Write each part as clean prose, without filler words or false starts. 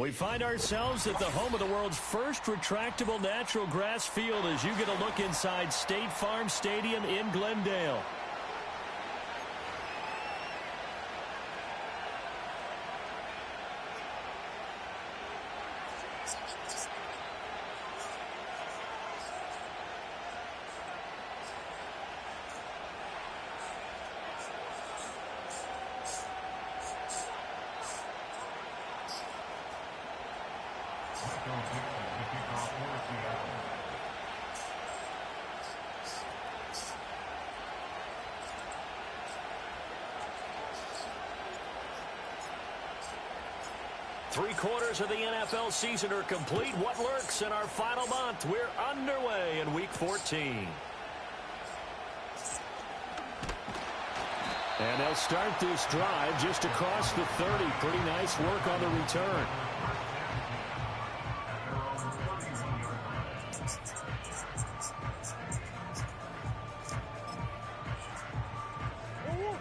We find ourselves at the home of the world's first retractable natural grass field as you get a look inside State Farm Stadium in Glendale. Three-quarters of the NFL season are complete. What lurks in our final month? We're underway in Week 14. And they'll start this drive just across the 30. Pretty nice work on the return.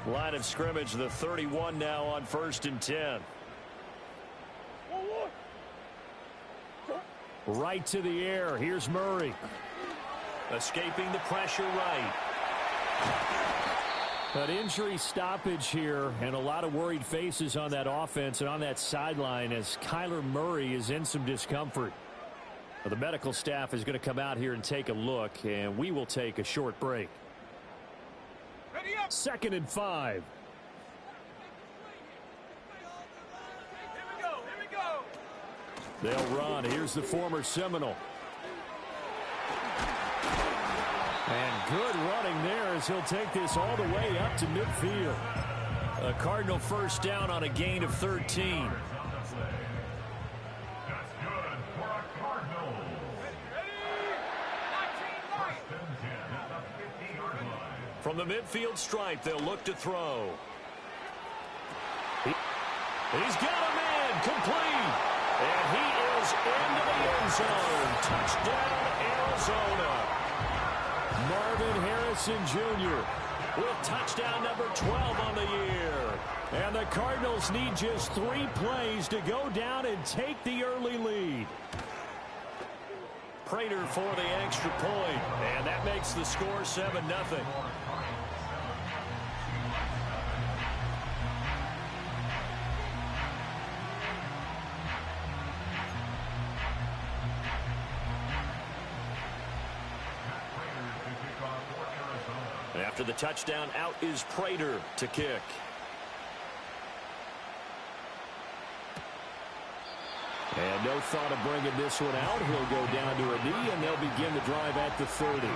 Line of scrimmage, the 31 now on 1st and 10. Right to the air. Here's Murray. Escaping the pressure right. An injury stoppage here and a lot of worried faces on that offense and on that sideline as Kyler Murray is in some discomfort. Well, the medical staff is going to come out here and take a look, and we will take a short break. 2nd and 5. They'll run. Here's the former Seminole. And good running there as he'll take this all the way up to midfield. A Cardinal first down on a gain of 13. From the midfield stripe, they'll look to throw. He's got a man complete. And he is into the end zone. Touchdown, Arizona. Marvin Harrison Jr. with touchdown number 12 on the year. And the Cardinals need just 3 plays to go down and take the early lead. Prater for the extra point. And that makes the score 7-0. After the touchdown, out is Prater to kick. And no thought of bringing this one out. He'll go down to a knee, and they'll begin the drive at the 30.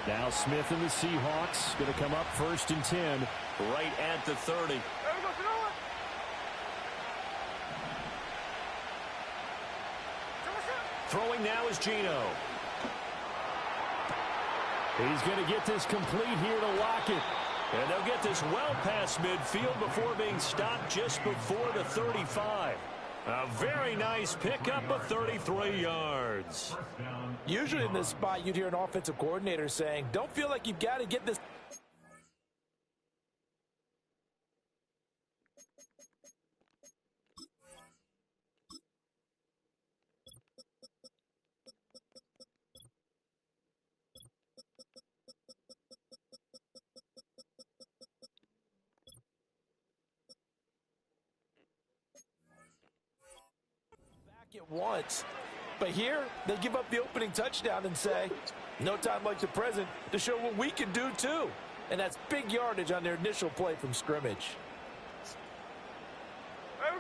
Now Smith and the Seahawks going to come up 1st and 10 right at the 30. Throwing now is Geno. He's going to get this complete here to Lockett. And they'll get this well past midfield before being stopped just before the 35. A very nice pickup of 33 yards. Usually in this spot, you'd hear an offensive coordinator saying, don't feel like you've got to get this. At once. But here, they give up the opening touchdown and say, no time like the present to show what we can do too. And that's big yardage on their initial play from scrimmage.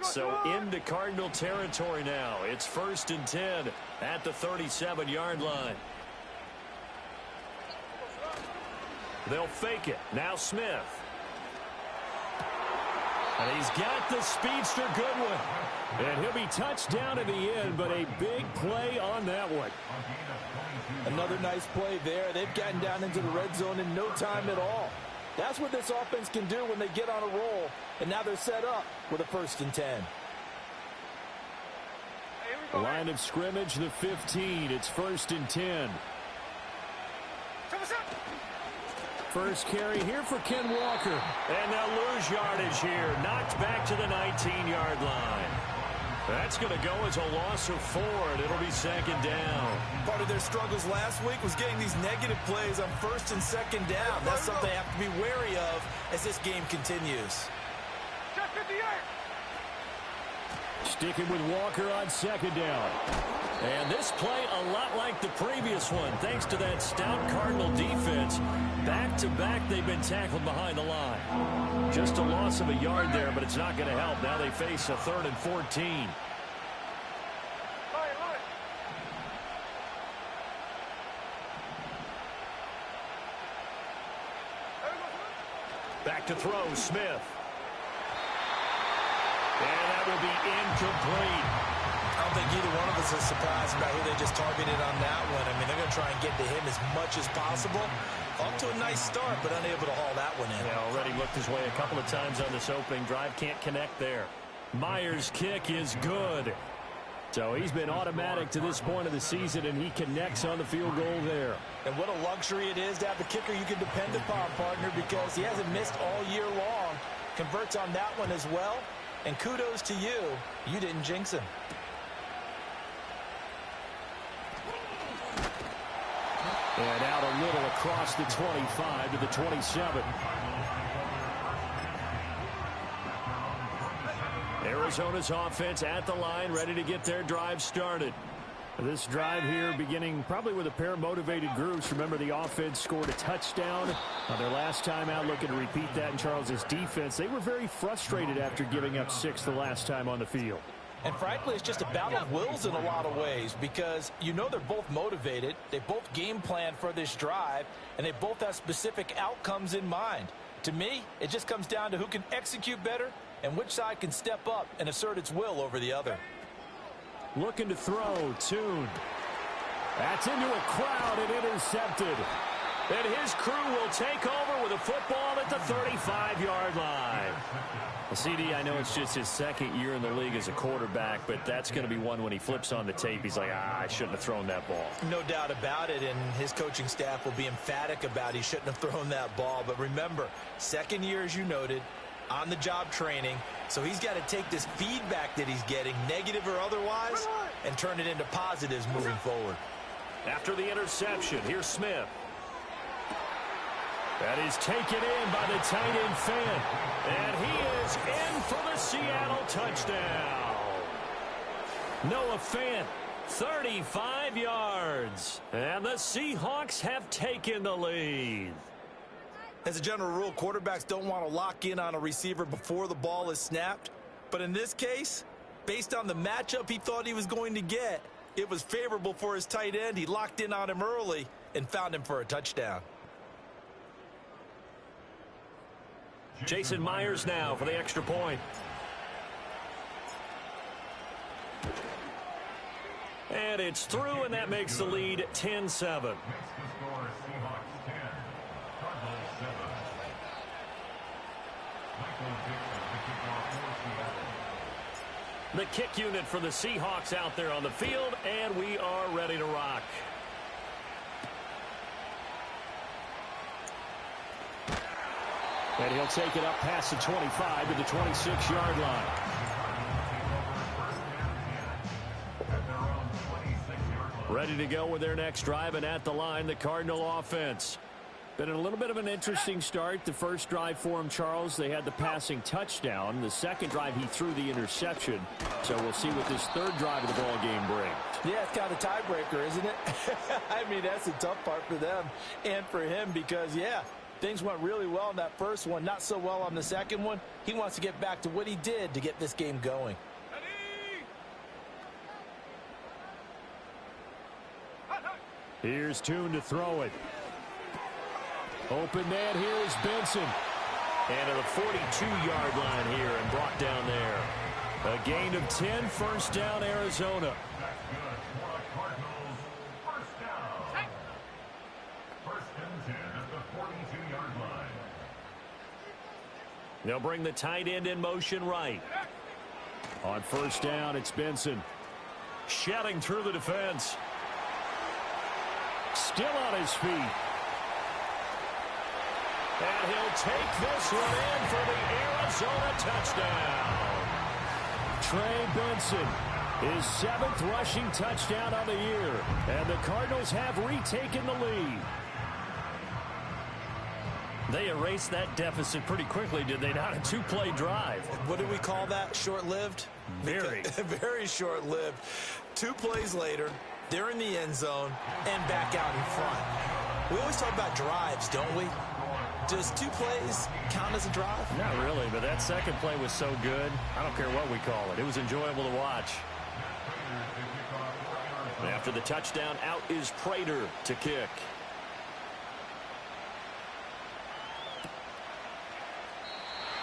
So into Cardinal territory now. It's 1st and 10 at the 37-yard line. They'll fake it. Now Smith. And he's got the speedster Goodwin. And he'll be touched down at the end, but a big play on that one. Another nice play there. They've gotten down into the red zone in no time at all. That's what this offense can do when they get on a roll. And now they're set up with a 1st and 10. The line of scrimmage, the 15. It's 1st and 10. First carry here for Ken Walker. And they'll lose yardage here. Knocked back to the 19-yard line. That's going to go as a loss of 4, and it'll be second down. Part of their struggles last week was getting these negative plays on first and second down. That's something they have to be wary of as this game continues. Sticking with Walker on second down. And this play a lot like the previous one, thanks to that stout Cardinal defense. Back-to-back, they've been tackled behind the line. Just a loss of a yard there, but it's not going to help. Now they face a 3rd and 14. Back to throw, Smith. And that will be incomplete. I don't think either one of us is surprised about who they just targeted on that one. I mean, they're going to try and get to him as much as possible. Off to a nice start, but unable to haul that one in. Yeah, already looked his way a couple of times on this opening drive. Can't connect there. Myers' kick is good. So he's been automatic to this point of the season, and he connects on the field goal there. And what a luxury it is to have the kicker you can depend upon, partner, because he hasn't missed all year long. Converts on that one as well. And kudos to you. You didn't jinx him. And out a little across the 25 to the 27. Arizona's offense at the line, ready to get their drive started. This drive here beginning probably with a pair of motivated groups. Remember, the offense scored a touchdown on their last time out, looking to repeat that in Charles's defense. They were very frustrated after giving up 6 the last time on the field. And frankly, it's just a battle of wills in a lot of ways, because you know they're both motivated, they both game plan for this drive, and they both have specific outcomes in mind. To me, it just comes down to who can execute better and which side can step up and assert its will over the other. Looking to throw, Tune. That's into a crowd and intercepted. And his crew will take over with a football at the 35-yard line. Well, CD, I know it's just his second year in the league as a quarterback, but that's going to be one when he flips on the tape. He's like, I shouldn't have thrown that ball. No doubt about it, and his coaching staff will be emphatic about he shouldn't have thrown that ball. But remember, second year, as you noted, on-the-job training, so he's got to take this feedback that he's getting, negative or otherwise, and turn it into positives moving forward. After the interception, here's Smith. That is taken in by the tight end Fant. And he is in for the Seattle touchdown. Noah Fant, 35 yards. And the Seahawks have taken the lead. As a general rule, quarterbacks don't want to lock in on a receiver before the ball is snapped. But in this case, based on the matchup he thought he was going to get, it was favorable for his tight end. He locked in on him early and found him for a touchdown. Jason Myers now for the extra point. And it's through, and that makes the lead 10-7. The kick unit for the Seahawks out there on the field, and we are ready to rock. And he'll take it up past the 25 to the 26-yard line. Ready to go with their next drive, and at the line, the Cardinal offense. Been a little bit of an interesting start. The first drive for him, Charles, they had the passing touchdown. The second drive, he threw the interception. So we'll see what this third drive of the ball game brings. Yeah, it's kind of a tiebreaker, isn't it? I mean, that's the tough part for them and for him because, yeah, things went really well in that first one, not so well on the second one. He wants to get back to what he did to get this game going. Here's Tune to throw it. Open man here is Benson. And to the 42-yard line here and brought down there. A gain of 10, first down, Arizona. They'll bring the tight end in motion right. On first down, it's Benson. Shedding through the defense. Still on his feet. And he'll take this one in for the Arizona touchdown. Trey Benson, his 7th rushing touchdown on the year. And the Cardinals have retaken the lead. They erased that deficit pretty quickly, did they not? A 2-play drive. What do we call that? Short-lived? Very. Very short-lived. 2 plays later, they're in the end zone and back out in front. We always talk about drives, don't we? Does 2 plays count as a drive? Not really, but that second play was so good. I don't care what we call it. It was enjoyable to watch. After the touchdown, out is Prater to kick.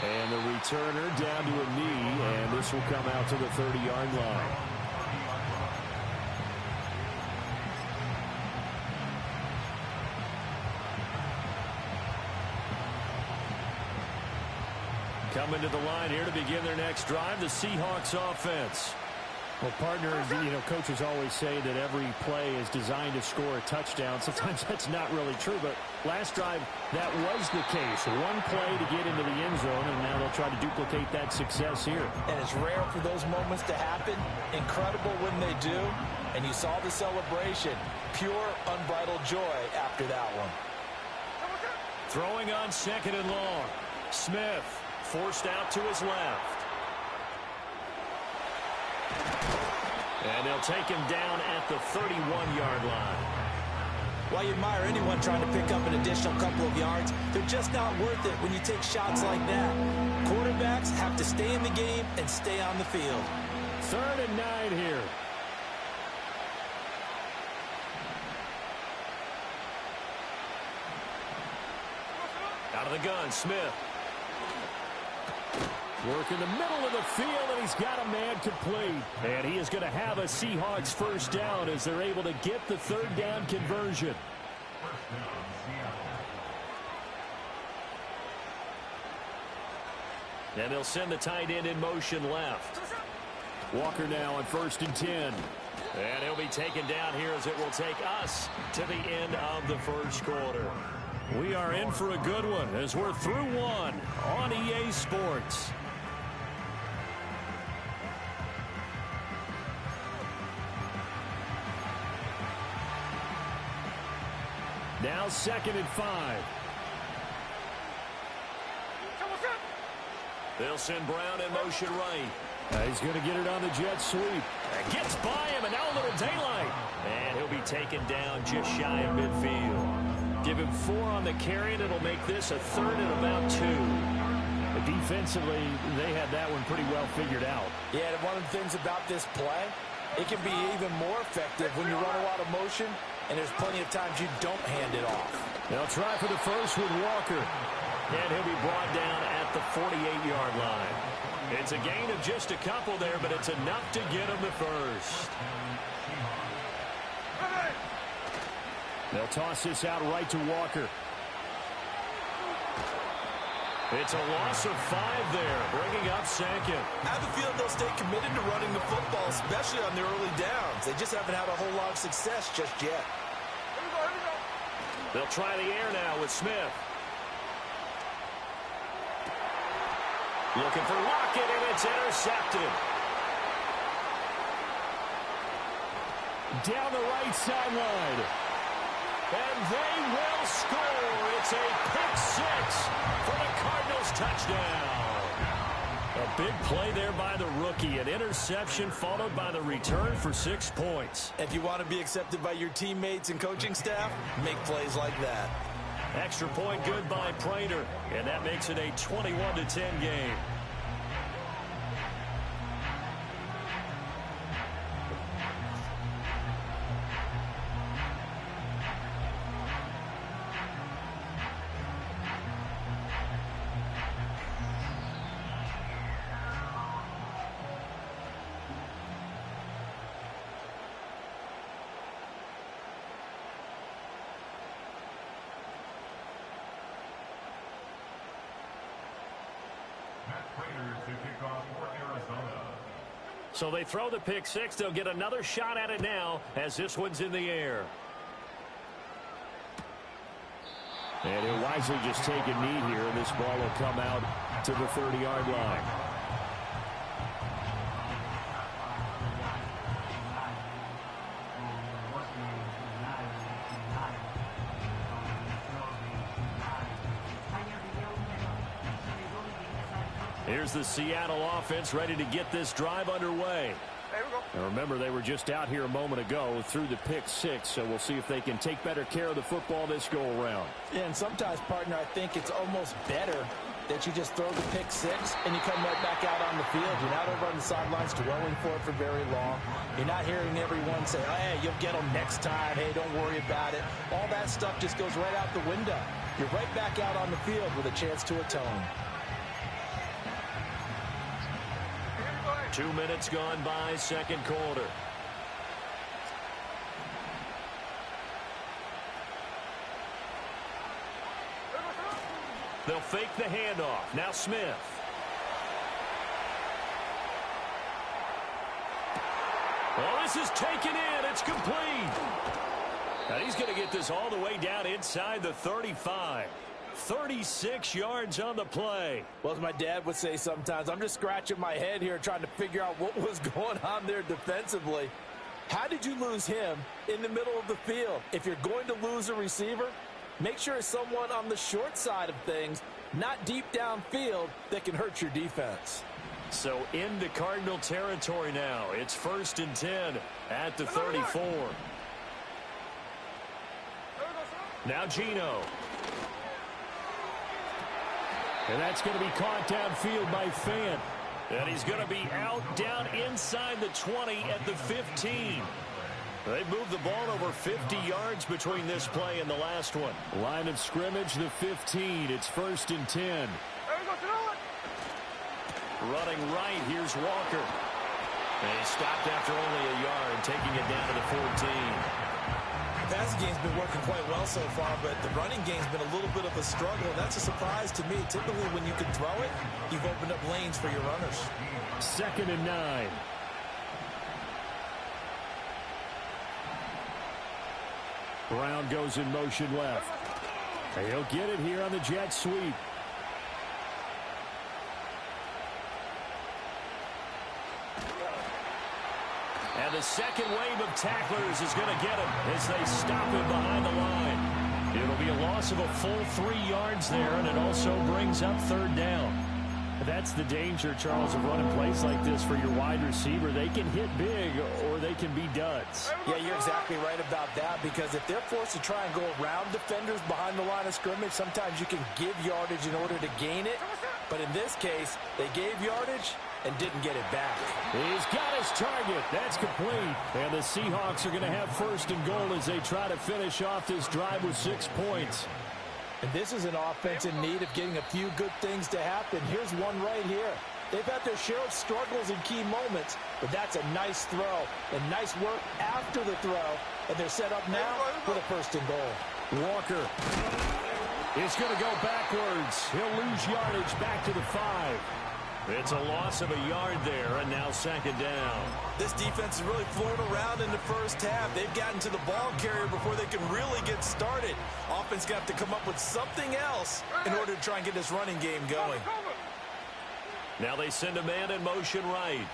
And the returner down to a knee, and this will come out to the 30-yard line. Coming to the line here to begin their next drive, the Seahawks offense. Well, partner, coaches always say that every play is designed to score a touchdown. Sometimes that's not really true, but last drive, that was the case. One play to get into the end zone, and now they'll try to duplicate that success here. And it's rare for those moments to happen. Incredible when they do. And you saw the celebration. Pure, unbridled joy after that one. Throwing on 2nd and long. Smith forced out to his left. And they'll take him down at the 31-yard line. While you admire anyone trying to pick up an additional couple of yards, they're just not worth it when you take shots like that. Quarterbacks have to stay in the game and stay on the field. 3rd and 9 here. Out of the gun, Smith. Work in the middle of the field, and he's got a man complete. And he is going to have a Seahawks first down as they're able to get the 3rd down conversion. And they'll send the tight end in motion left. Walker now on 1st and 10. And he'll be taken down here as it will take us to the end of the first quarter. We are in for a good one as we're through one on EA Sports. Now 2nd and 5. They'll send Brown in motion right. He's going to get it on the jet sweep. Gets by him, and now a little daylight. And he'll be taken down just shy of midfield. Give him 4 on the carry, and it'll make this a 3rd and about 2. Defensively, they had that one pretty well figured out. Yeah, and one of the things about this play, it can be even more effective when you run a lot of motion, and there's plenty of times you don't hand it off. They'll try for the first with Walker. And he'll be brought down at the 48-yard line. It's a gain of just a couple there, but it's enough to get him the first. They'll toss this out right to Walker. It's a loss of 5 there, bringing up 2nd. I have a feeling they'll stay committed to running the football, especially on their early downs. They just haven't had a whole lot of success just yet. They'll try the air now with Smith. Looking for Lockett, and it's intercepted. Down the right sideline. And they will score. It's a pick 6 for the Cardinals touchdown. A big play there by the rookie. An interception followed by the return for 6 points. If you want to be accepted by your teammates and coaching staff, make plays like that. Extra point good by Prater. And that makes it a 21-10 game. So they throw the pick 6. They'll get another shot at it now as this one's in the air. And he'll wisely just take a knee here, and this ball will come out to the 30-yard line. Here's the Seattle offense ready to get this drive underway. There we go. And remember, they were just out here a moment ago through the pick six, so we'll see if they can take better care of the football this go-around. Yeah, and sometimes, partner, I think it's almost better that you just throw the pick six and you come right back out on the field. You're not over on the sidelines dwelling for it for very long. You're not hearing everyone say, oh, hey, you'll get them next time. Hey, don't worry about it. All that stuff just goes right out the window. You're right back out on the field with a chance to atone. 2 minutes gone by, second quarter. They'll fake the handoff. Now Smith. Well, this is taken in. It's complete. And he's going to get this all the way down inside the 35. 36 yards on the play. Well, as my dad would say sometimes, I'm just scratching my head here trying to figure out what was going on there defensively. How did you lose him in the middle of the field? If you're going to lose a receiver, make sure it's someone on the short side of things, not deep downfield, that can hurt your defense. So into Cardinal territory now. It's 1st and 10 at the 34. Now Geno. And that's going to be caught downfield by Fant. And he's going to be out down inside the 20 at the 15. They moved the ball over 50 yards between this play and the last one. Line of scrimmage, the 15. It's 1st and 10. Running right, here's Walker. And he stopped after only a yard, taking it down to the 14. The passing game's been working quite well so far, but the running game's been a little bit of a struggle. That's a surprise to me. Typically, when you can throw it, you've opened up lanes for your runners. 2nd and 9. Brown goes in motion left. He'll get it here on the jet sweep. And the second wave of tacklers is going to get him as they stop him behind the line. It'll be a loss of a full 3 yards there, and it also brings up 3rd down. That's the danger, Charles, of running plays like this for your wide receiver. They can hit big or they can be duds. Yeah, you're exactly right about that, because if they're forced to try and go around defenders behind the line of scrimmage, sometimes you can give yardage in order to gain it. But in this case, they gave yardage and didn't get it back. He's got his target. That's complete. And the Seahawks are going to have 1st and goal as they try to finish off this drive with 6 points. And this is an offense in need of getting a few good things to happen. Here's one right here. They've had their share of struggles in key moments, but that's a nice throw and nice work after the throw. And they're set up now for the 1st and goal. Walker is going to go backwards. He'll lose yardage back to the 5. It's a loss of a yard there, and now 2nd down. This defense has really flown around in the first half. They've gotten to the ball carrier before they can really get started. Offense got to come up with something else in order to try and get this running game going. Now they send a man in motion right.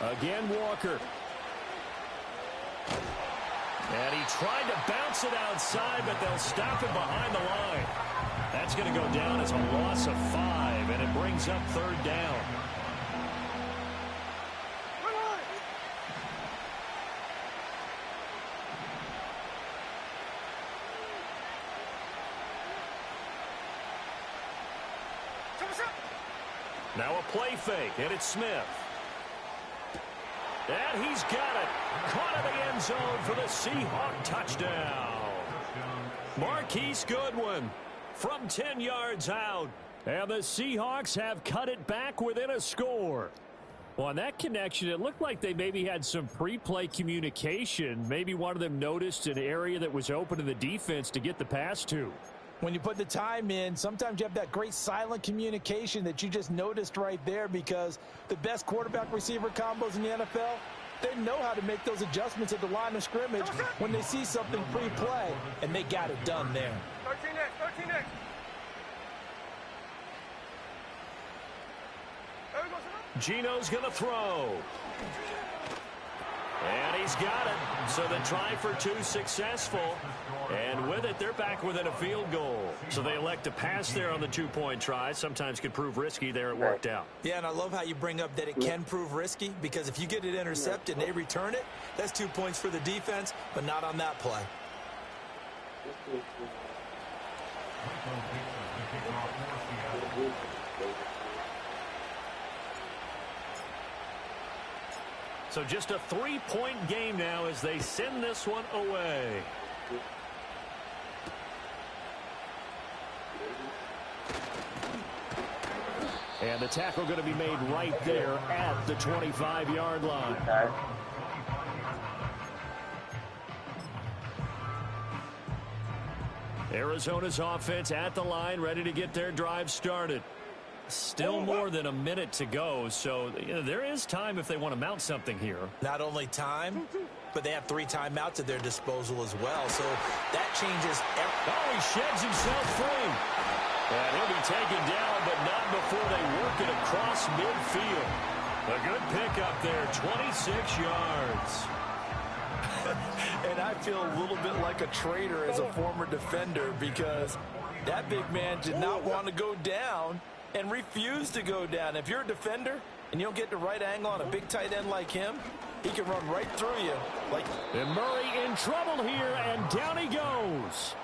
Again, Walker. And he tried to bounce it outside, but they'll stop him behind the line. That's going to go down as a loss of 5, and it brings up 3rd down. Now a play fake, and it's Smith. And he's got it. Caught in the end zone for the Seahawk touchdown. Marquise Goodwin from 10 yards out. And the Seahawks have cut it back within a score. Well, on that connection, it looked like they maybe had some pre-play communication. Maybe one of them noticed an area that was open to the defense to get the pass to. When you put the time in, sometimes you have that great silent communication that you just noticed right there, because the best quarterback-receiver combos in the NFL, They know how to make those adjustments at the line of scrimmage when they see something pre-play, and they got it done there. 13 next. Gino's going to throw. And he's got it. So the try for two successful. And with it, they're back within a field goal. So they elect to pass there on the two-point try. Sometimes could prove risky there. It worked out. Yeah, and I love how you bring up that it can prove risky, because if you get it intercepted and they return it, that's 2 points for the defense, but not on that play. So just a three-point game now as they send this one away. And the tackle going to be made right there at the 25-yard line. Arizona's offense at the line, ready to get their drive started. Still more than a minute to go, so there is time if they want to mount something here. Not only time, but they have 3 timeouts at their disposal as well, so that changes everything. Oh, he sheds himself free. And he'll be taken down, but not before they work it across midfield. A good pickup there, 26 yards. And I feel a little bit like a traitor as a former defender, because that big man did not want to go down and refused to go down. If you're a defender and you don't get the right angle on a big tight end like him, he can run right through you. And Murray in trouble here, and down he goes.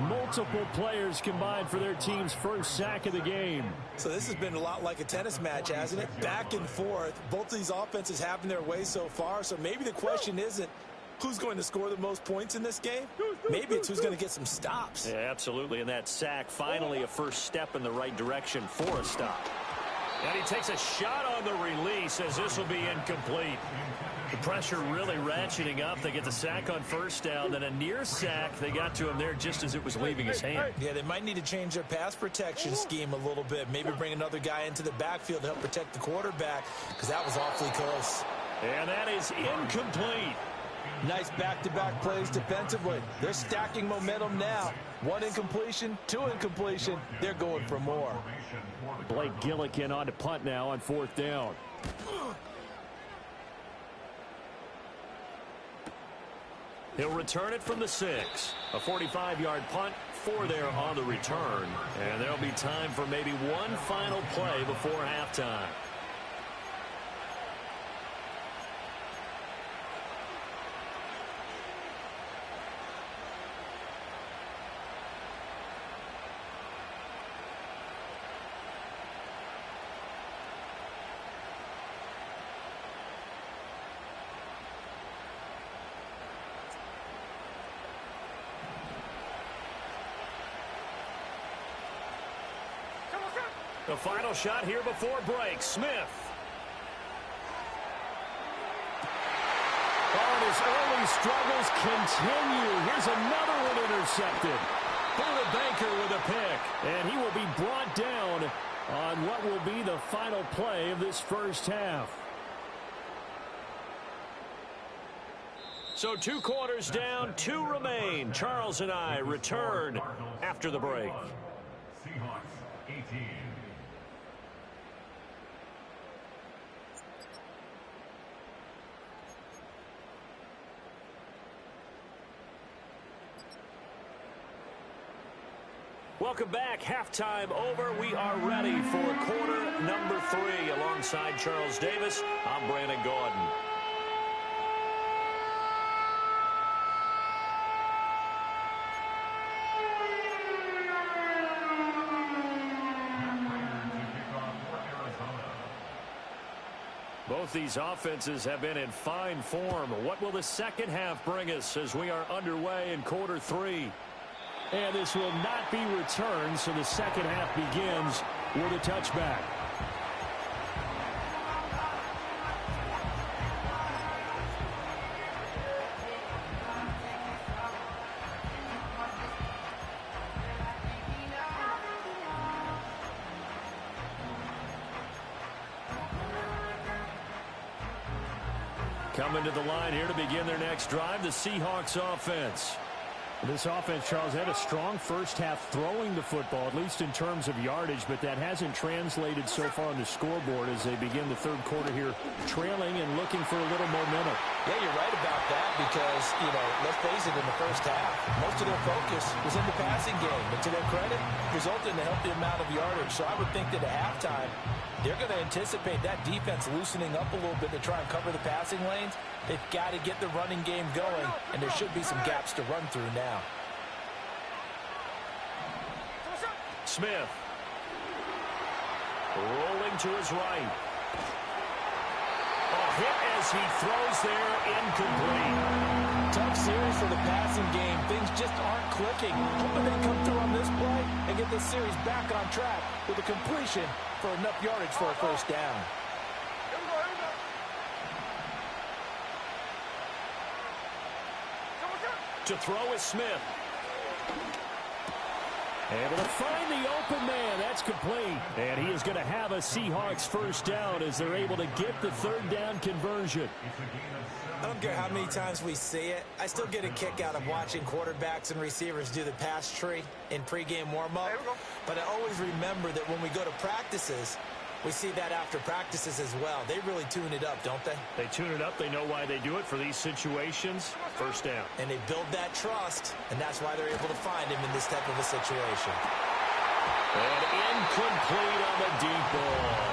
Multiple players combined for their team's first sack of the game. So this has been a lot like a tennis match, hasn't it? Back and forth. Both of these offenses having their way so far. So maybe the question isn't who's going to score the most points in this game. Maybe it's who's going to get some stops. Yeah, absolutely. And that sack, finally a first step in the right direction for a stop. And he takes a shot on the release as this will be incomplete. The pressure really ratcheting up. They get the sack on first down, then a near sack. They got to him there just as it was leaving his hand. Yeah, they might need to change their pass protection scheme a little bit. Maybe bring another guy into the backfield to help protect the quarterback, because that was awfully close. And that is incomplete. Nice back-to-back plays defensively. They're stacking momentum now. 1 incompletion, 2 incompletion. They're going for more. Blake Gillikin on to punt now on 4th down. He'll return it from the 6. A 45-yard punt, 4 there on the return. And there'll be time for maybe one final play before halftime. The final shot here before break. Smith. Oh, and his early struggles continue. Here's another one intercepted. Buda Baker with a pick. And he will be brought down on what will be the final play of this first half. So 2 quarters down, 2 remain. Charles and I return after the break. Seahawks 18. Welcome back. Halftime over. We are ready for quarter number 3. Alongside Charles Davis, I'm Brandon Gordon. Both these offenses have been in fine form. What will the second half bring us as we are underway in quarter 3? And this will not be returned, so the second half begins with a touchback. Coming to the line here to begin their next drive, the Seahawks offense. This offense, Charles, had a strong first half throwing the football, at least in terms of yardage, but that hasn't translated so far on the scoreboard as they begin the third quarter here, trailing and looking for a little momentum. Yeah, you're right about that because, let's face it, in the first half, most of their focus was in the passing game. And to their credit, resulted in a healthy amount of yardage. So I would think that at halftime, they're going to anticipate that defense loosening up a little bit to try and cover the passing lanes. They've got to get the running game going, and there should be some gaps to run through now. Smith. Rolling to his right. A hit as he throws there, incomplete. Tough series for the passing game. Things just aren't clicking. Hoping they come through on this play and get this series back on track with a completion for enough yardage for a first down. To throw is Smith. Able to find the open man. That's complete. And he is going to have a Seahawks first down as they're able to get the third down conversion. I don't care how many times we see it. I still get a kick out of watching quarterbacks and receivers do the pass tree in pregame warm-up. But I always remember that when we go to practices, we see that after practices as well. They really tune it up, don't they? They tune it up. They know why they do it for these situations. First down. And they build that trust, and that's why they're able to find him in this type of a situation. And incomplete on the deep ball.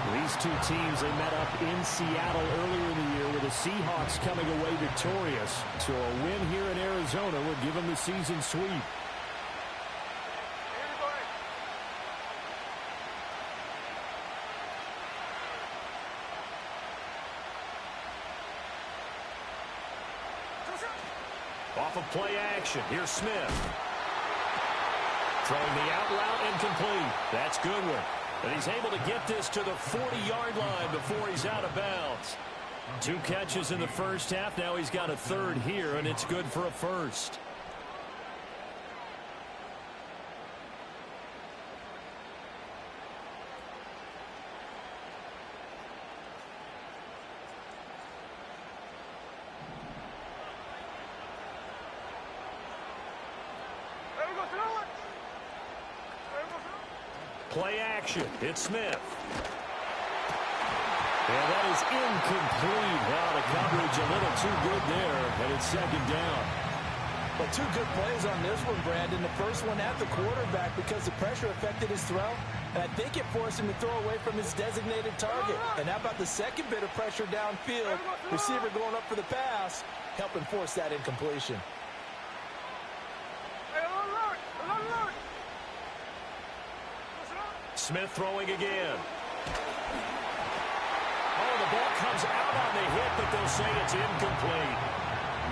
These two teams, they met up in Seattle earlier in the year with the Seahawks coming away victorious. So a win here in Arizona would give them the season sweep. Off of play action. Here's Smith. Throwing the out route, incomplete. That's Goodwin. And he's able to get this to the 40-yard line before he's out of bounds. 2 catches in the first half. Now he's got a third here, and it's good for a first. Play action. It's Smith. And that is incomplete. Now the coverage a little too good there, and it's second down. But 2 good plays on this one, Brandon. The first one at the quarterback because the pressure affected his throw, and I think it forced him to throw away from his designated target. And how about the second bit of pressure downfield? Receiver going up for the pass, helping force that incompletion. Smith throwing again. Oh, the ball comes out on the hit, but they'll say it's incomplete.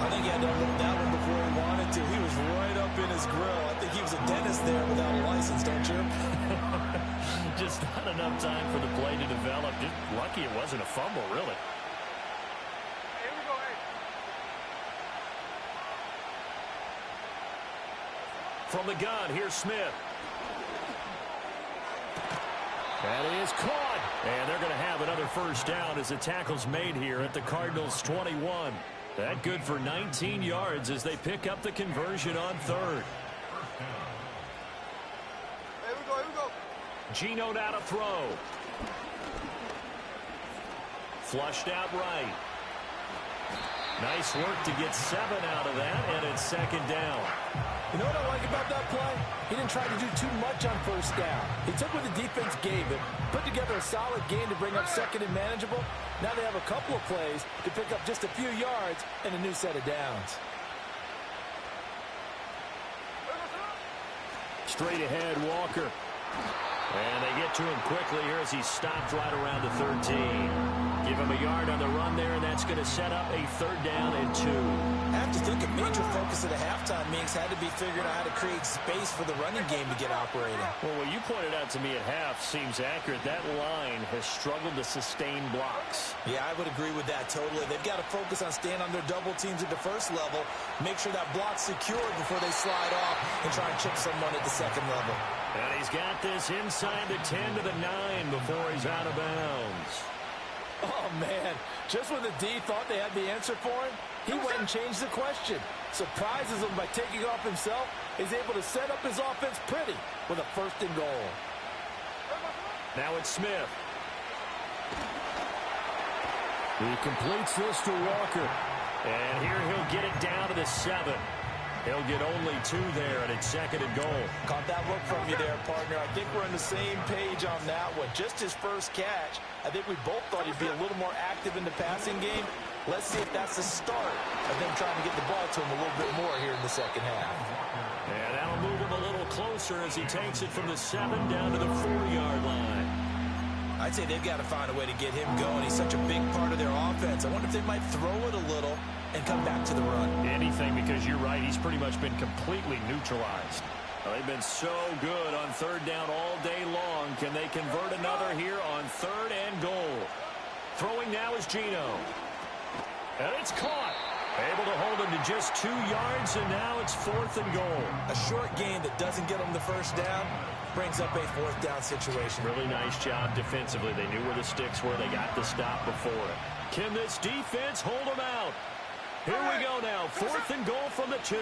I think he had to unload that one before he wanted to. He was right up in his grill. I think he was a dentist there without a license, don't you? Just not enough time for the play to develop. Just lucky it wasn't a fumble, really. From the gun, here's Smith. That is caught. And they're going to have another first down as the tackle's made here at the Cardinals' 21. That good for 19 yards as they pick up the conversion on third. Here we go. Gino now to throw. Flushed out right. Nice work to get 7 out of that, and it's second down. You know what I like about that play? He didn't try to do too much on first down. He took what the defense gave him, put together a solid game to bring up second and manageable. Now they have a couple of plays to pick up just a few yards and a new set of downs. Straight ahead, Walker. And they get to him quickly here as he stopped right around the 13. Give him a yard on the run there, and that's going to set up a third down and 2. I have to think a major focus of the halftime meetings had to be figuring out how to create space for the running game to get operating. Well, what you pointed out to me at half seems accurate. That line has struggled to sustain blocks. Yeah, I would agree with that totally. They've got to focus on staying on their double teams at the first level, make sure that block's secured before they slide off and try and chip someone at the second level. And he's got this inside the 10 to the 9 before he's out of bounds. Oh, man. Just when the D thought they had the answer for him, he went and changed the question. Surprises him by taking off himself. He's able to set up his offense pretty with a 1st and goal. Now it's Smith. He completes this to Walker. And here he'll get it down to the 7. He'll get only 2 there, and it's 2nd and goal. Caught that look from you there, partner. I think we're on the same page on that one. Just his first catch. I think we both thought he'd be a little more active in the passing game. Let's see if that's the start of them trying to get the ball to him a little bit more here in the second half. And that'll move him a little closer as he takes it from the 7 down to the 4-yard line. I'd say they've got to find a way to get him going. He's such a big part of their offense. I wonder if they might throw it a little and come back to the run. Anything, because you're right, he's pretty much been completely neutralized. Well, they've been so good on 3rd down all day long. Can they convert another here on 3rd and goal? Throwing now is Gino. And it's caught. Able to hold him to just 2 yards, and now it's 4th and goal. A short gain that doesn't get them the 1st down brings up a 4th down situation. Really nice job defensively. They knew where the sticks were. They got the stop before it. Can this defense hold them out? Here we go now. 4th and goal from the 2.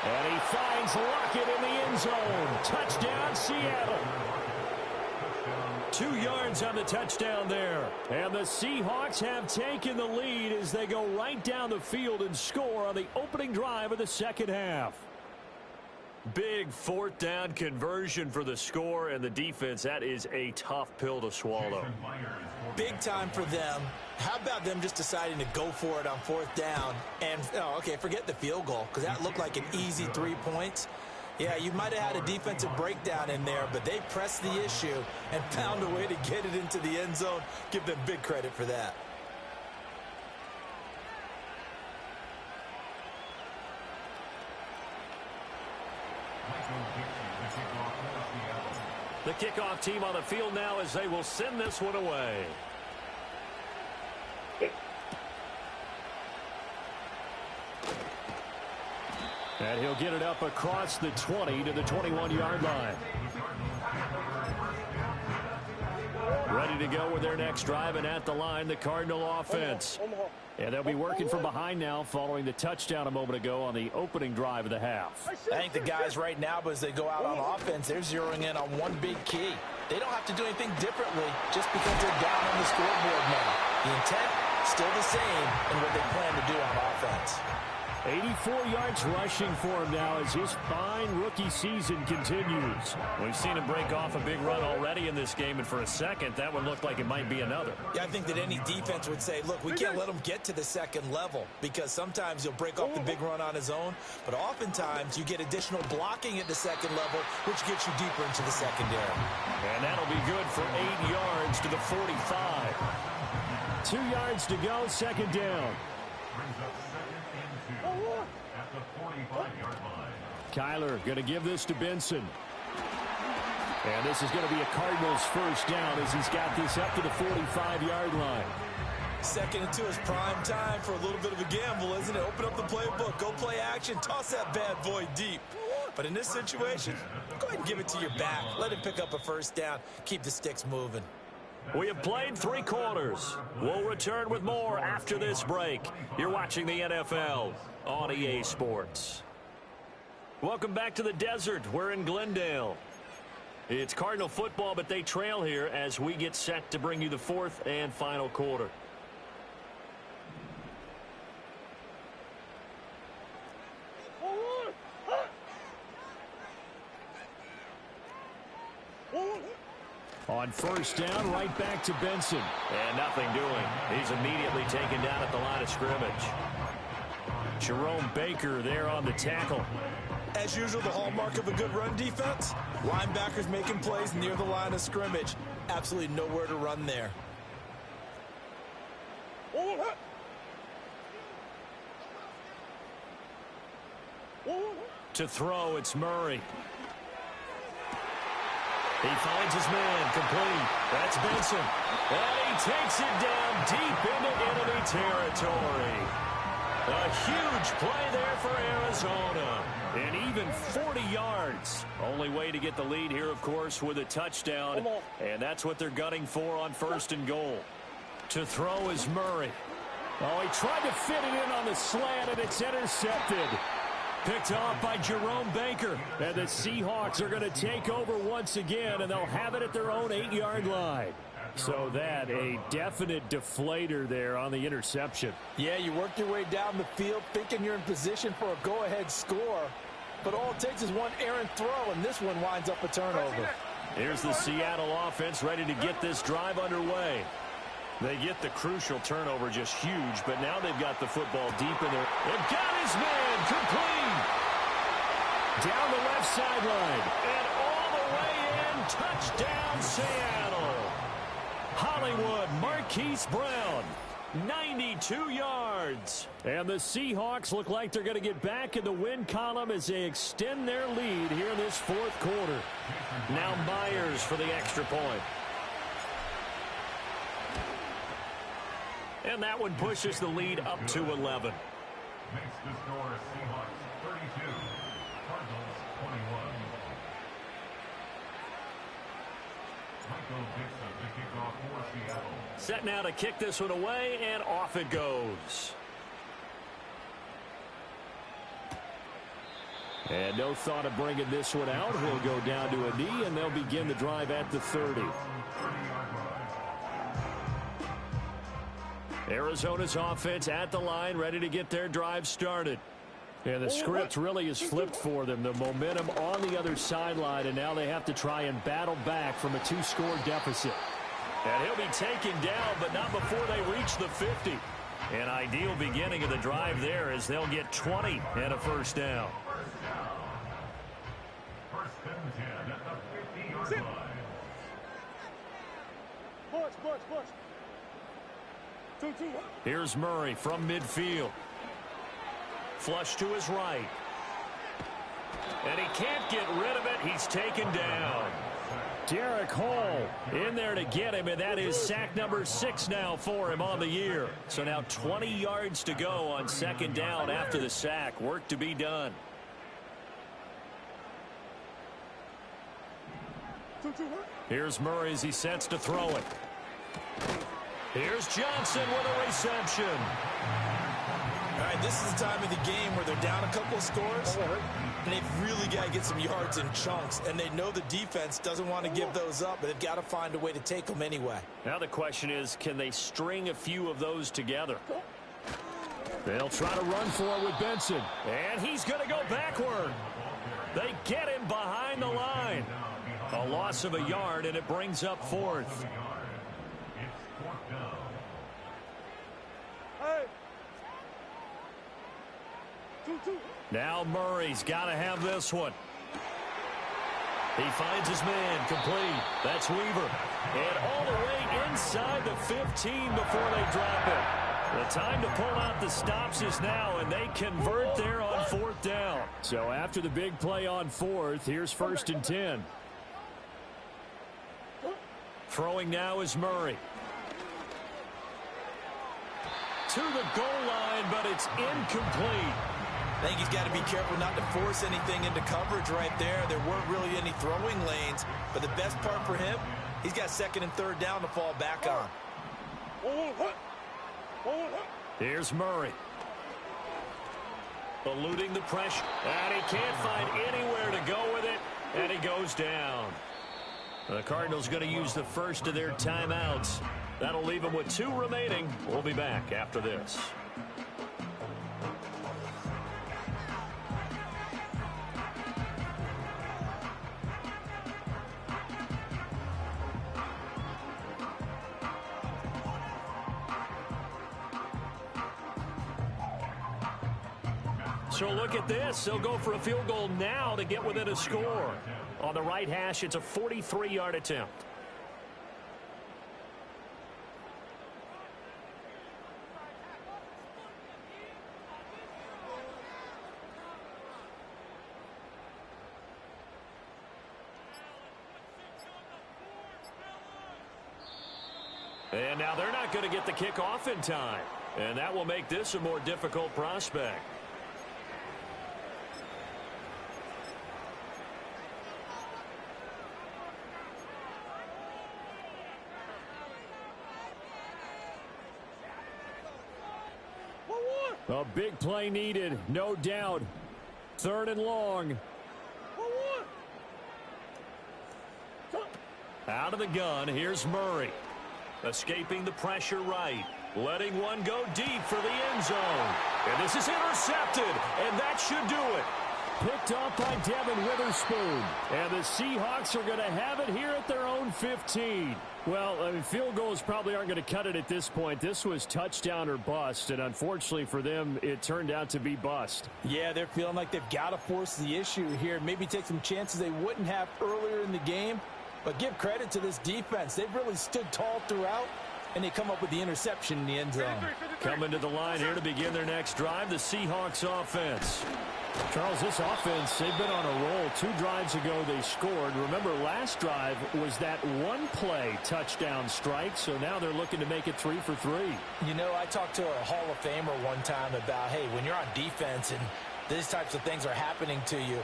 And he finds Lockett in the end zone. Touchdown, Seattle. 2 yards on the touchdown there. And the Seahawks have taken the lead as they go right down the field and score on the opening drive of the second half. Big 4th down conversion for the score, and the defense, that is a tough pill to swallow. Big time for them. How about them just deciding to go for it on 4th down? And, oh, okay, forget the field goal, because that looked like an easy 3 points. Yeah, you might have had a defensive breakdown in there, but they pressed the issue and found a way to get it into the end zone. Give them big credit for that. The kickoff team on the field now as they will send this one away. And he'll get it up across the 20 to the 21-yard line. Ready to go with their next drive, and at the line, the Cardinal offense. And they'll be working from behind now following the touchdown a moment ago on the opening drive of the half. I think the guys right now, as they go out on offense, they're zeroing in on one big key. They don't have to do anything differently just because they're down on the scoreboard now. The intent, still the same in what they plan to do on offense. 84 yards rushing for him now as his fine rookie season continues. We've seen him break off a big run already in this game, and for a second, that one looked like it might be another. Yeah, I think that any defense would say, look, we can't let him get to the second level because sometimes he'll break off the big run on his own, but oftentimes you get additional blocking at the second level, which gets you deeper into the secondary. And that'll be good for 8 yards to the 45. 2 yards to go, second down. Kyler going to give this to Benson. And this is going to be a Cardinals first down as he's got this up to the 45-yard line. 2nd and 2 is prime time for a little bit of a gamble, isn't it? Open up the playbook, go play action, toss that bad boy deep. But in this situation, go ahead and give it to your back. Let him pick up a first down. Keep the sticks moving. We have played 3 quarters. We'll return with more after this break. You're watching the NFL on EA Sports. Welcome back to the desert. We're in Glendale. It's Cardinal football, but they trail here as we get set to bring you the 4th and final quarter. On first down, right back to Benson. And nothing doing. He's immediately taken down at the line of scrimmage. Jerome Baker there on the tackle. As usual, the hallmark of a good run defense, linebackers making plays near the line of scrimmage. Absolutely nowhere to run there. To throw, it's Murray. He finds his man, complete. That's Benson. And he takes it down deep into enemy territory. A huge play there for Arizona. And even 40 yards. Only way to get the lead here, of course, with a touchdown. And that's what they're gunning for on 1st and goal. To throw is Murray. Oh, he tried to fit it in on the slant, and it's intercepted. Picked off by Jerome Baker. And the Seahawks are going to take over once again, and they'll have it at their own 8-yard line. So that, a definite deflator there on the interception. Yeah, you work your way down the field thinking you're in position for a go-ahead score. But all it takes is one errant throw, and this one winds up a turnover. Here's the Seattle offense ready to get this drive underway. They get the crucial turnover, just huge, but now they've got the football deep in there. They've got his man complete. Down the left sideline. And all the way in. Touchdown, Seattle. Hollywood Marquise Brown, 92 yards. And the Seahawks look like they're going to get back in the win column as they extend their lead here in this 4th quarter. Now Myers for the extra point. And that one pushes the lead up to 11. Makes the score Seahawks 32, Cardinals 21. Michael Dixon to kick off for Seattle. Set now to kick this one away, and off it goes. And no thought of bringing this one out. He'll go down to a knee, and they'll begin the drive at the 30. Arizona's offense at the line, ready to get their drive started. And the script really is flipped for them. The momentum on the other sideline, and now they have to try and battle back from a 2-score deficit. And he'll be taken down, but not before they reach the 50. An ideal beginning of the drive there as they'll get 20 and a first down. First and 10 at the 50-yard line. Push. 2-2. Here's Murray from midfield. Flush to his right. And he can't get rid of it. He's taken down. Derek Hall in there to get him, and that is sack number 6 now for him on the year. So now 20 yards to go on 2nd down after the sack. Work to be done. 2-2. Here's Murray as he sets to throw it. Here's Johnson with a reception. All right, this is the time of the game where they're down a couple of scores, and they've really got to get some yards in chunks, and they know the defense doesn't want to give those up, but they've got to find a way to take them anyway. Now the question is, can they string a few of those together? They'll try to run for it with Benson, and he's going to go backward. They get him behind the line. A loss of a yard, and it brings up 4th. Now Murray's got to have this one. He finds his man complete. That's Weaver. And all the way inside the 15 before they drop it. The time to pull out the stops is now, and they convert there on 4th down. So after the big play on 4th, here's 1st and 10. Throwing now is Murray. To the goal line, but it's incomplete. I think he's got to be careful not to force anything into coverage right there. There weren't really any throwing lanes, but the best part for him, he's got 2nd and 3rd down to fall back on. Here's Murray. Eluding the pressure, and he can't find anywhere to go with it, and he goes down. The Cardinals going to use the first of their timeouts. That'll leave them with 2 remaining. We'll be back after this. So look at this. They'll go for a field goal now to get within a score. On the right hash, it's a 43-yard attempt. And now they're not going to get the kickoff in time. And that will make this a more difficult prospect. A big play needed, no doubt. 3rd and long. Out of the gun, here's Murray. Escaping the pressure right. Letting one go deep for the end zone. And this is intercepted, and that should do it. Picked off by Devin Witherspoon. And the Seahawks are going to have it here at their own 15. Well, I mean, field goals probably aren't going to cut it at this point. This was touchdown or bust, and unfortunately for them, it turned out to be bust. Yeah, they're feeling like they've got to force the issue here. Maybe take some chances they wouldn't have earlier in the game. But give credit to this defense. They've really stood tall throughout, and they come up with the interception in the end zone. Coming to the line here to begin their next drive, the Seahawks offense. Charles, this offense, they've been on a roll. 2 drives ago they scored. Remember, last drive was that one-play touchdown strike, so now they're looking to make it 3 for 3. You know, I talked to a Hall of Famer one time about, hey, when you're on defense and these types of things are happening to you,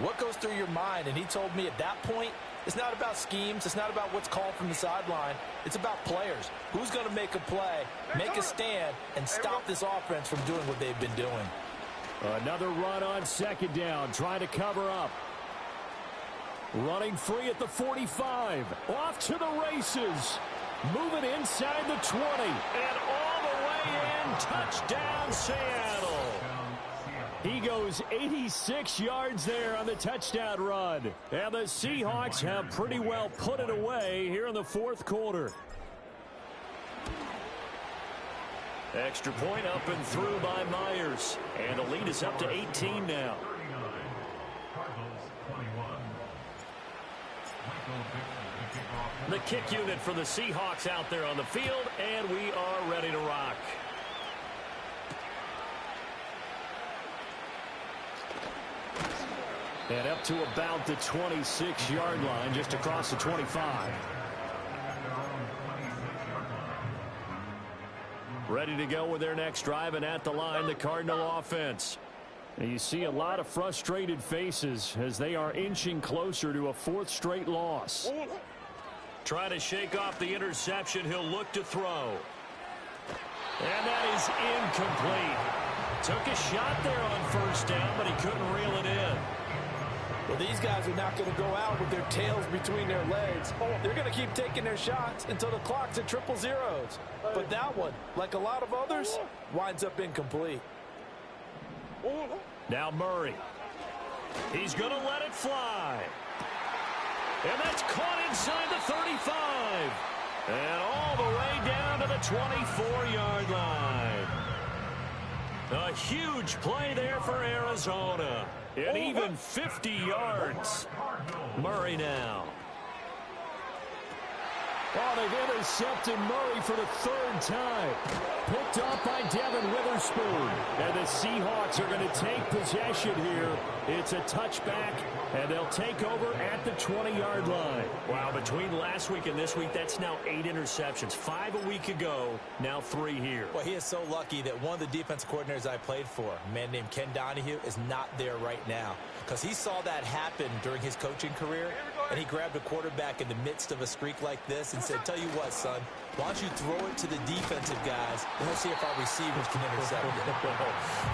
what goes through your mind? And he told me at that point, it's not about schemes. It's not about what's called from the sideline. It's about players. Who's going to make a play, make a stand, and stop this offense from doing what they've been doing? Another run on 2nd down, trying to cover up. Running free at the 45. Off to the races. Moving inside the 20. And all the way in, touchdown Seattle. He goes 86 yards there on the touchdown run. And the Seahawks have pretty well put it away here in the 4th quarter. Extra point up and through by Myers. And the lead is up to 18 now. The kick unit for the Seahawks out there on the field, and we are ready to rock. And up to about the 26-yard line, just across the 25. Ready to go with their next drive, and at the line, the Cardinal offense. And you see a lot of frustrated faces as they are inching closer to a 4th straight loss. Trying to shake off the interception. He'll look to throw. And that is incomplete. Took a shot there on 1st down, but he couldn't reel it in. Well, these guys are not going to go out with their tails between their legs. They're going to keep taking their shots until the clock's at 000. But that one, like a lot of others, winds up incomplete. Now Murray. He's going to let it fly. And that's caught inside the 35. And all the way down to the 24-yard line. A huge play there for Arizona. And even 50 yards. Murray now. Oh, they've intercepted Murray for the 3rd time. Picked off by Devin Witherspoon. And the Seahawks are going to take possession here. It's a touchback, and they'll take over at the 20-yard line. Wow, between last week and this week, that's now 8 interceptions. 5 a week ago, now 3 here. Well, he is so lucky that one of the defense coordinators I played for, a man named Ken Donahue, is not there right now. Because he saw that happen during his coaching career, and he grabbed a quarterback in the midst of a streak like this and said, tell you what, son, why don't you throw it to the defensive guys, and let's see if our receivers can intercept it.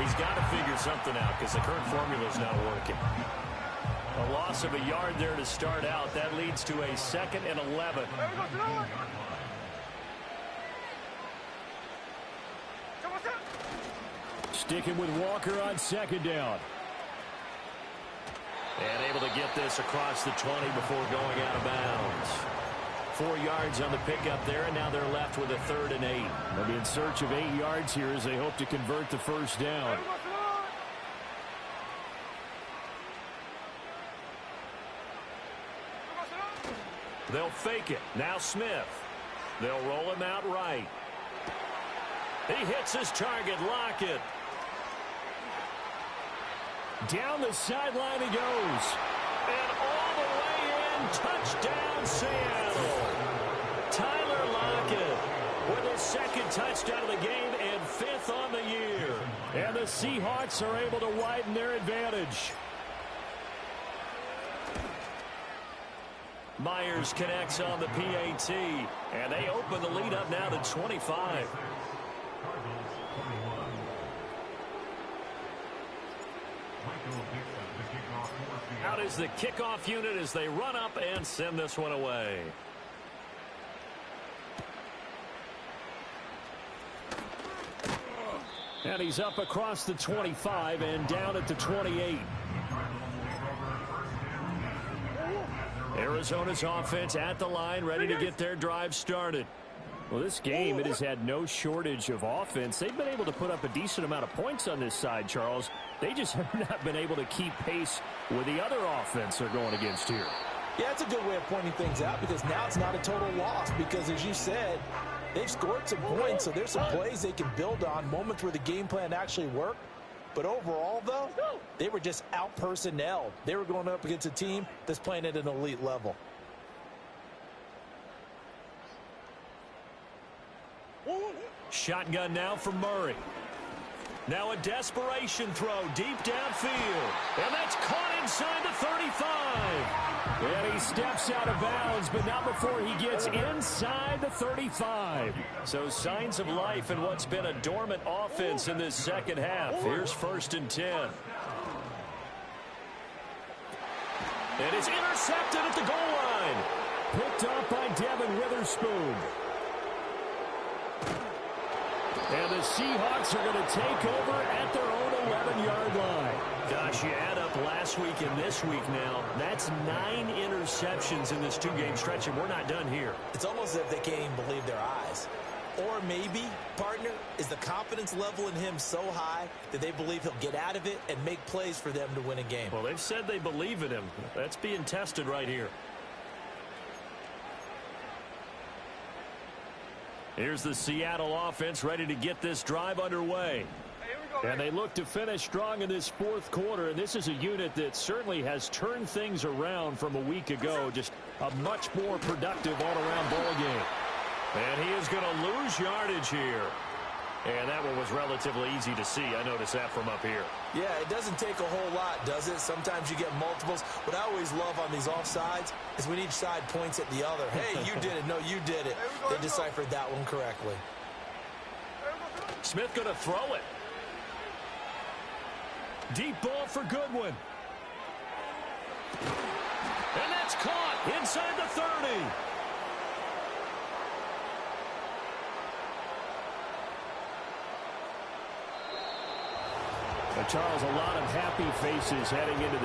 He's got to figure something out because the current formula is not working. A loss of a yard there to start out. That leads to a 2nd and 11. Sticking with Walker on 2nd down. And able to get this across the 20 before going out of bounds. 4 yards on the pickup there, and now they're left with a 3rd and 8. They'll be in search of 8 yards here as they hope to convert the 1st down. They'll fake it. Now Smith. They'll roll him out right. He hits his target. Lockett. Down the sideline he goes. And all the way in. Touchdown, Seattle. Tyler Lockett with his 2nd touchdown of the game and 5th on the year. And the Seahawks are able to widen their advantage. Myers connects on the PAT, and they open the lead up now to 25. is the kickoff unit as they run up and send this one away. And he's up across the 25 and down at the 28. Arizona's offense at the line, ready to get their drive started. Well, this game, it has had no shortage of offense. They've been able to put up a decent amount of points on this side, Charles. They just have not been able to keep pace with the other offense they're going against here. Yeah, it's a good way of pointing things out because now it's not a total loss because, as you said, they've scored some points, so there's some plays they can build on, moments where the game plan actually worked. But overall, though, they were just out-personnelled. They were going up against a team that's playing at an elite level. Shotgun now for Murray. Now a desperation throw deep downfield. And that's caught inside the 35. And he steps out of bounds, but not before he gets inside the 35. So signs of life in what's been a dormant offense in this second half. Here's 1st and 10. And it's intercepted at the goal line. Picked up by Devin Witherspoon. And the Seahawks are going to take over at their own 11-yard line. Gosh, you add up last week and this week now. That's 9 interceptions in this 2-game stretch, and we're not done here. It's almost as if they can't even believe their eyes. Or maybe, partner, is the confidence level in him so high that they believe he'll get out of it and make plays for them to win a game. Well, they've said they believe in him. That's being tested right here. Here's the Seattle offense ready to get this drive underway. And they look to finish strong in this 4th quarter. And this is a unit that certainly has turned things around from a week ago. Just a much more productive all-around ball game. And he is going to lose yardage here. And that one was relatively easy to see. I noticed that from up here. Yeah, it doesn't take a whole lot, does it? Sometimes you get multiples. What I always love on these offsides is when each side points at the other. Hey, you did it. No, you did it. They deciphered that one correctly. Smith going to throw it. Deep ball for Goodwin. And that's caught inside the 30. Charles, a lot of happy faces heading into the